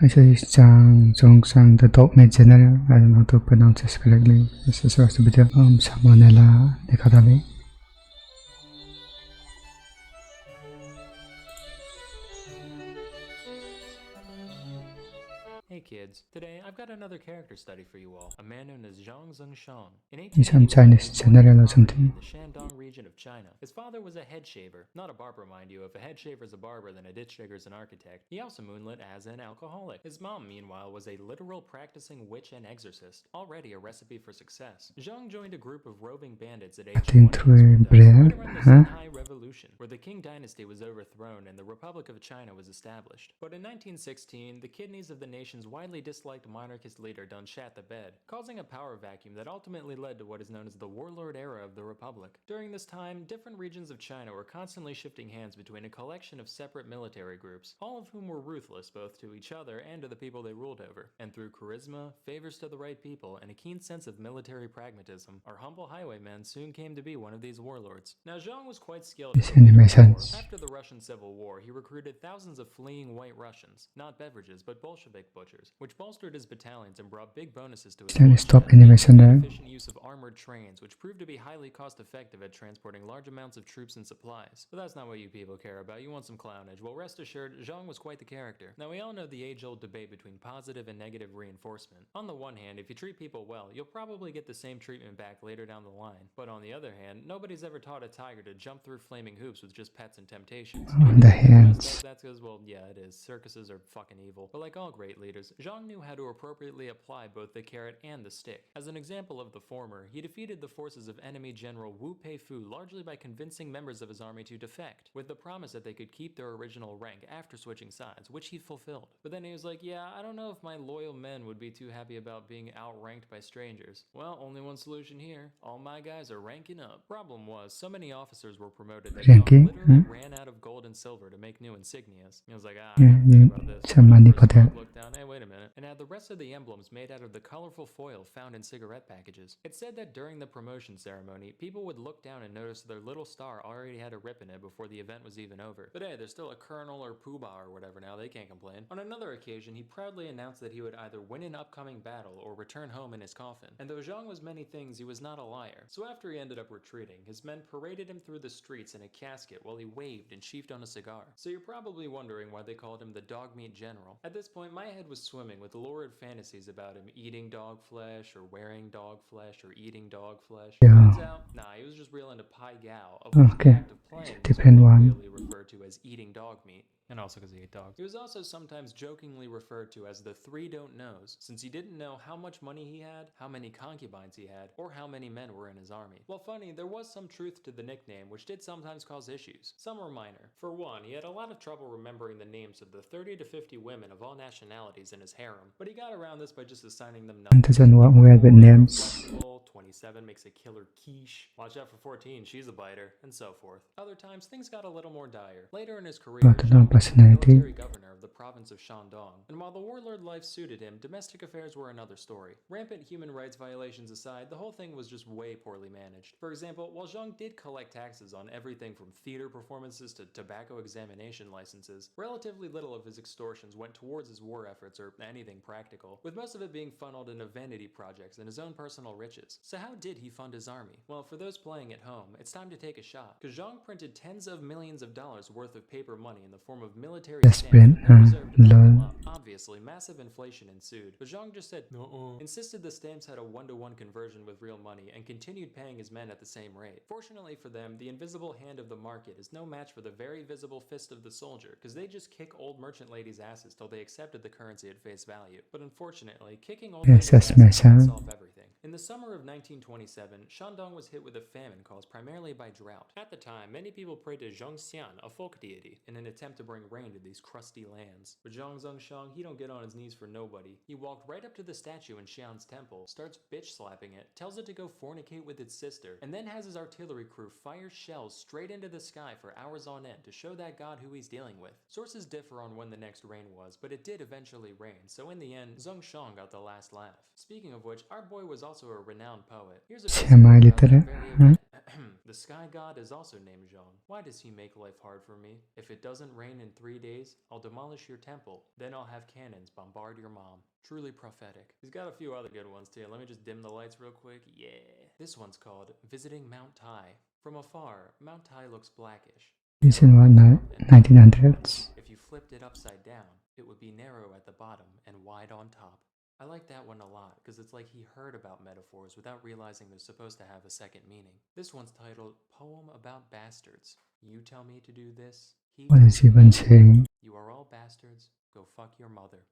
Actually, it's Zhang Zongchang, the Dogmeat general. I don't know how to pronounce this correctly. This is also a bit of Samonella dichotomy. Hey kids, today I've got another character study for you all, a man known as Zhang Zongchang. In He's some Chinese general or something. in the Shandong region of China. His father was a head shaver, not a barber mind you. If a head shaver's a barber, then a ditch digger's an architect. He also moonlit as an alcoholic. His mom, meanwhile, was a literal practicing witch and exorcist, already a recipe for success. Zhang joined a group of roving bandits at age 20 right around the Shanghai Revolution, where the Qing dynasty was overthrown and the Republic of China was established. But in 1916, the kidneys of the nation's widely disliked monarchist leader done shat the bed, causing a power vacuum that ultimately led to what is known as the warlord era of the Republic. During this time, different regions of China were constantly shifting hands between a collection of separate military groups, all of whom were ruthless both to each other and to the people they ruled over. And through charisma, favors to the right people, and a keen sense of military pragmatism, our humble highwayman soon came to be one of these warlords. Now, Zhang was quite skilled at animations. After the Russian Civil War, he recruited thousands of fleeing white Russians, not beverages, but Bolshevik butchers, which bolstered his battalions and brought big bonuses to his Can you stop animation there? efficient use of armored trains, which proved to be highly cost-effective at transporting large amounts of troops and supplies. But that's not what you people care about. You want some clownage. Well, rest assured, Zhang was quite the character. Now, we all know the age-old debate between positive and negative reinforcement. On the one hand, if you treat people well, you'll probably get the same treatment back later down the line. But on the other hand, nobody's ever taught a tiger to jump through flaming hoops with just pets and temptations. On the hands. That's because, well, yeah, it is. Circuses are fucking evil. But like all great leaders, Zhang knew how to appropriately apply both the carrot and the stick. As an example of the former, he defeated the forces of enemy General Wu Peifu largely by convincing members of his army to defect, with the promise that they could keep their original rank after switching sides, which he fulfilled. But then he was like, yeah, I don't know if my loyal men would be too happy about being outranked by strangers. Well, only one solution here. All my guys are ranking up. Problem was, so many officers were promoted that Zhang literally ran out of gold and silver to make new insignias. He was like, some money for that. Look down, hey, wait a minute. And had the rest of the emblems made out of the colorful foil found in cigarette packages. It said that during the promotion ceremony, people would look down and notice their little star already had a rip in it before the event was even over. But hey, there's still a colonel or poobah or whatever now, they can't complain. On another occasion, he proudly announced that he would either win an upcoming battle or return home in his coffin. And though Zhang was many things, he was not a liar. So after he ended up retreating, his men paraded him through the streets in a casket while he waved and sheafed on a cigar. So you're probably wondering why they called him the Dogmeat General. At this point, my head was swimming with lurid fantasies about him eating dog flesh or wearing dog flesh or eating dog flesh. Turns out, nah, he was just real into pai gao, of which the act of playing was really referred to as eating dog meat. And also because he ate dogs. He was also sometimes jokingly referred to as the three don't knows, since he didn't know how much money he had, how many concubines he had, or how many men were in his army. Well, funny, there was some truth to the nickname, which did sometimes cause issues. Some were minor. For one, he had a lot of trouble remembering the names of the 30 to 50 women of all nationalities in his harem, but he got around this by just assigning them numbers. Doesn't work well with names. 27 makes a killer quiche. Watch out for 14, she's a biter, and so forth. Other times, things got a little more dire. Later in his career, military governor of the province of Shandong, and while the warlord life suited him, domestic affairs were another story. Rampant human rights violations aside, the whole thing was just way poorly managed. For example, while Zhang did collect taxes on everything from theater performances to tobacco examination licenses, relatively little of his extortions went towards his war efforts or anything practical, with most of it being funneled into vanity projects and his own personal riches. So how did he fund his army? Well, for those playing at home, it's time to take a shot, because Zhang printed tens of millions of dollars worth of paper money in the form of military stamps. Obviously, massive inflation ensued, but Zhang just said no, insisted the stamps had a 1-to-1 conversion with real money, and continued paying his men at the same rate. Fortunately for them, the invisible hand of the market is no match for the very visible fist of the soldier, because they just kick old merchant ladies' asses till they accepted the currency at face value. But unfortunately, kicking old ladies' asses doesn't solve everything. In the summer of 1927, Shandong was hit with a famine caused primarily by drought. At the time, many people prayed to Zhang Xian, a folk deity, in an attempt to bring rain to these crusty lands. But Zhang Zongchang, he don't get on his knees for nobody. He walked right up to the statue in Xian's temple, starts bitch-slapping it, tells it to go fornicate with its sister, and then has his artillery crew fire shells straight into the sky for hours on end to show that god who he's dealing with. Sources differ on when the next rain was, but it did eventually rain, so in the end, Zongchang got the last laugh. Speaking of which, our boy was also a renowned poet. Here's a The sky god is also named Zhang. Why does he make life hard for me? If it doesn't rain in 3 days, I'll demolish your temple. Then I'll have cannons bombard your mom. Truly prophetic. He's got a few other good ones too. Let me just dim the lights real quick. Yeah. This one's called Visiting Mount Tai. From afar, Mount Tai looks blackish. This in what, 1900s? If you flipped it upside down, it would be narrow at the bottom and wide on top. I like that one a lot because it's like he heard about metaphors without realizing they're supposed to have a second meaning. This one's titled Poem About Bastards. You tell me to do this. What is he even saying? You are all bastards. Go fuck your mother.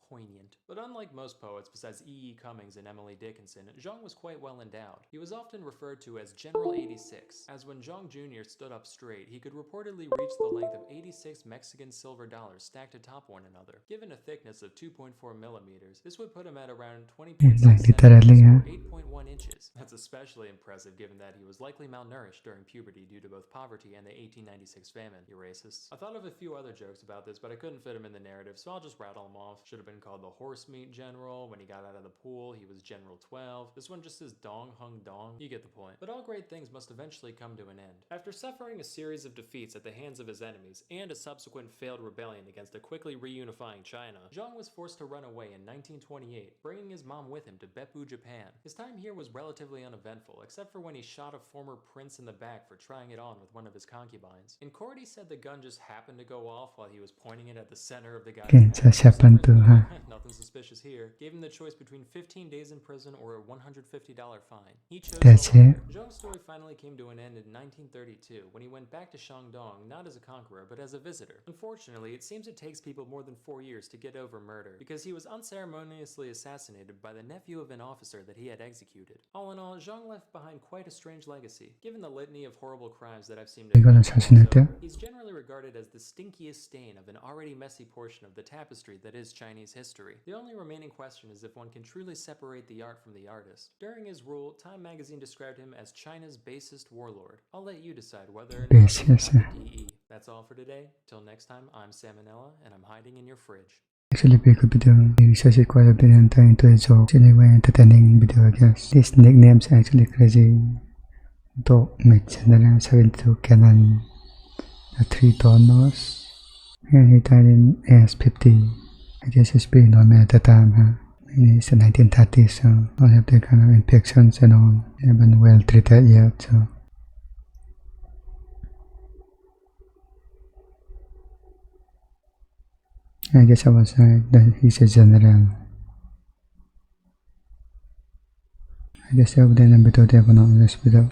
Poignant. But unlike most poets besides E.E. Cummings and Emily Dickinson, Zhang was quite well endowed. He was often referred to as General 86, as when Zhang Jr. stood up straight, he could reportedly reach the length of 86 Mexican silver dollars stacked atop one another. Given a thickness of 2.4 millimeters, this would put him at around 20.6 literally, centimeters or 8.1 inches. That's especially impressive given that he was likely malnourished during puberty due to both poverty and the 1896 famine. You racists. I thought of a few other jokes about this, but I couldn't fit them in the narrative, so I'll just rattle them off. Should have been called the horse meat general. When he got out of the pool, he was General 12. This one just says Dong Hung Dong. You get the point. But all great things must eventually come to an end. After suffering a series of defeats at the hands of his enemies and a subsequent failed rebellion against a quickly reunifying China, Zhang was forced to run away in 1928, bringing his mom with him to Beppu, Japan. His time here was relatively uneventful, except for when he shot a former prince in the back for trying it on with one of his concubines. In court, he said the gun just happened to go off while he was pointing it at the center of the guy's Okay, head. just happened to, huh? Nothing suspicious here. Gave him the choice between 15 days in prison or a $150 fine. He chose That's the latter. it. Zhang's story finally came to an end in 1932 when he went back to Shandong not as a conqueror but as a visitor. Unfortunately, it seems it takes people more than 4 years to get over murder because he was unceremoniously assassinated by the nephew of an officer that he had executed. All in all, Zhang left behind quite a strange legacy. Given the litany of horrible crimes that I've seen They got assassinated. he's generally regarded as the stinkiest stain of an already messy portion of the tapestry that is Chinese history. The only remaining question is if one can truly separate the art from the artist. During his rule, Time magazine described him as China's basest warlord. I'll let you decide whether or not DE. That's all for today. Till next time, I'm Samonella, and I'm hiding in your fridge. Actually, we could be doing research quite a bit and turn into a joke. It's anyway entertaining video, I guess. These nicknames are actually crazy. Dogmeat General 72 Cannon, the 3 toners, and he died in AS-50. I guess it's pretty normal at the time, huh? It's the 1930s, so don't have the kind of infections and all. They haven't well treated yet, so. I guess I was right that he's a general. I guess I would end the video there for now in this video.